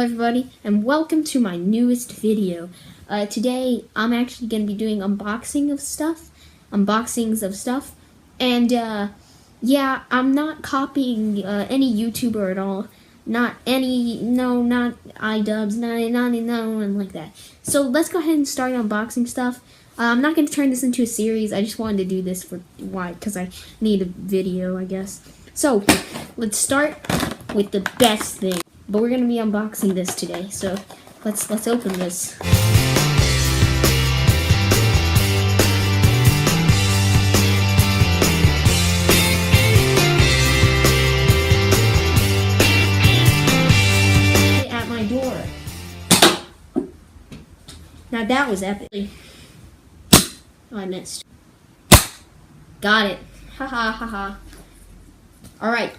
Hello everybody, and welcome to my newest video. Today, I'm actually going to be doing unboxings of stuff, and yeah, I'm not copying any YouTuber at all. Not iDubbbz, no one like that. So let's go ahead and start unboxing stuff. I'm not going to turn this into a series. I just wanted to do this because I need a video, I guess. So, let's start with the best thing. But we're going to be unboxing this today, so let's open this. At my door. Now that was epic. Oh, I missed. Got it. Haha, haha. Alright.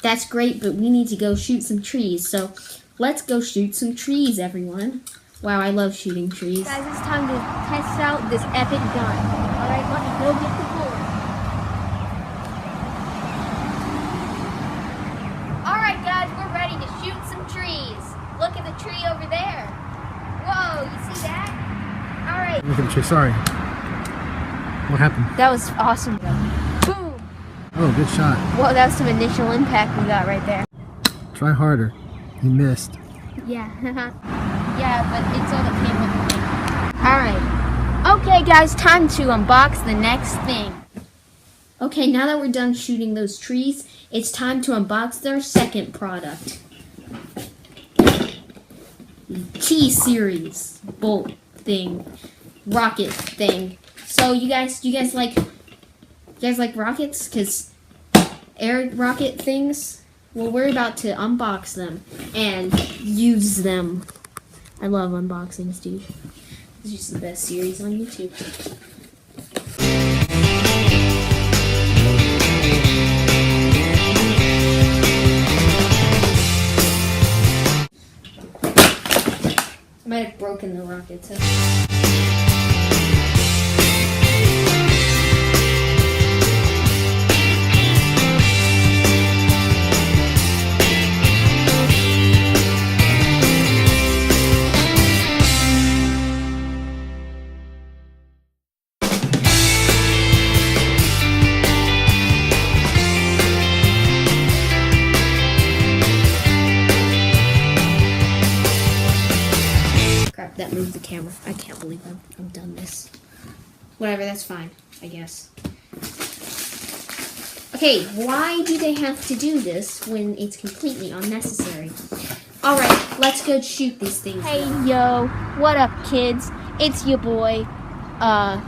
That's great, but we need to go shoot some trees. So, let's go shoot some trees, everyone. Wow, I love shooting trees. Guys, it's time to test out this epic gun. Alright, let me go get the bullet. Alright, guys, we're ready to shoot some trees. Look at the tree over there. Whoa, you see that? Alright. Look at the tree, sorry. What happened? That was awesome. Oh, good shot. Whoa, that was some initial impact we got right there. Try harder. You missed. Yeah. Yeah, but it's all that came with it. Alright. Okay, guys, time to unbox the next thing. Okay, now that we're done shooting those trees, it's time to unbox their second product. T-Series bolt thing. Rocket thing. So you guys like rockets? Because air rocket things, well, we're about to unbox them and use them. I love unboxings, dude. This is just the best series on YouTube. I might have broken the rockets. That moved the camera. I can't believe I've done this. Whatever, that's fine, I guess. Okay, why do they have to do this when it's completely unnecessary? Alright, let's go shoot these things. Hey, yo. What up, kids? It's your boy,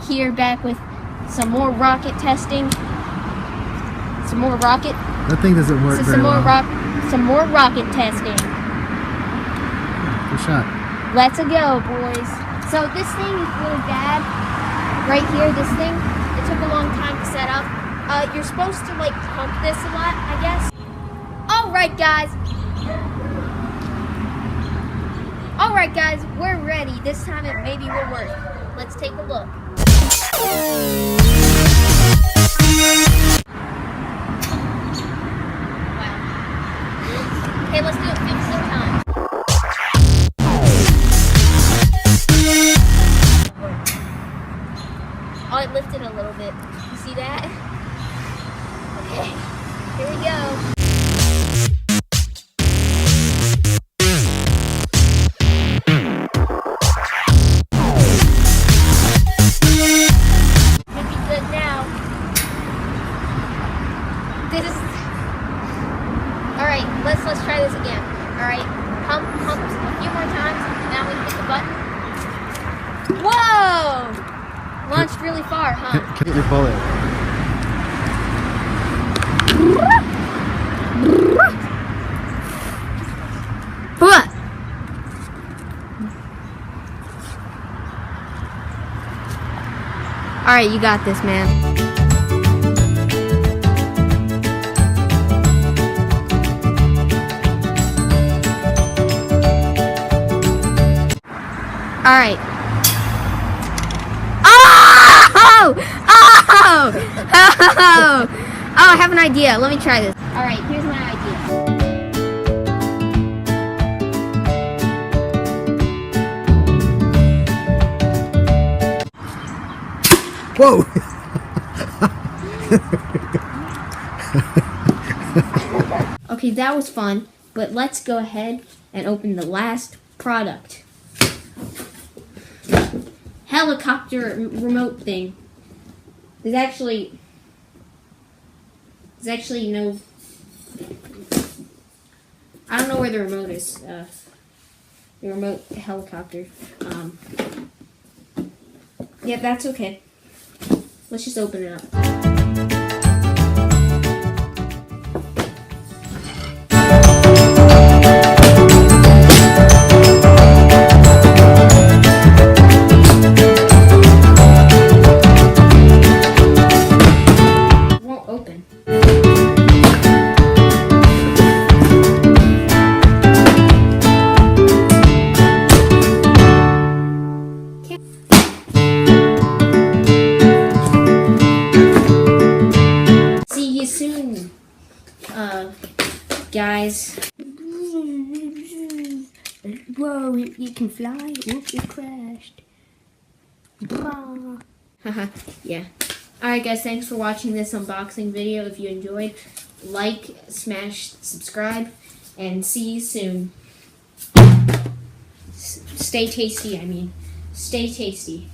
here back with some more rocket testing. Some more rocket. That thing doesn't work very well. Some more rocket testing. Good shot. Let's go, boys. So this thing is really bad. Right here, this thing, it took a long time to set up. You're supposed to, like, pump this a lot, I guess. Alright, guys, we're ready. This time it maybe will work. Let's take a look. Wow. Okay, let's do it 15 times. Oh, it lifted a little bit. You see that? Okay, here we go. Should be good now. Alright, let's try this again. Alright, pump a few more times. Now we hit the button. Whoa! Launched really far, huh? Get your bullet. Alright, you got this, man. Alright. Oh! I have an idea. Let me try this. Alright, here's my idea. Whoa! Okay, that was fun, but let's go ahead and open the last product. Helicopter remote thing. There's actually no. I don't know where the remote is. The remote helicopter. Yeah, that's okay. Let's just open it up. Won't open. See you soon, guys. Whoa, you can fly. Whoop, it crashed. Haha, yeah. Alright guys, thanks for watching this unboxing video. If you enjoyed, like, smash, subscribe, and see you soon. Stay tasty, I mean. Stay tasty.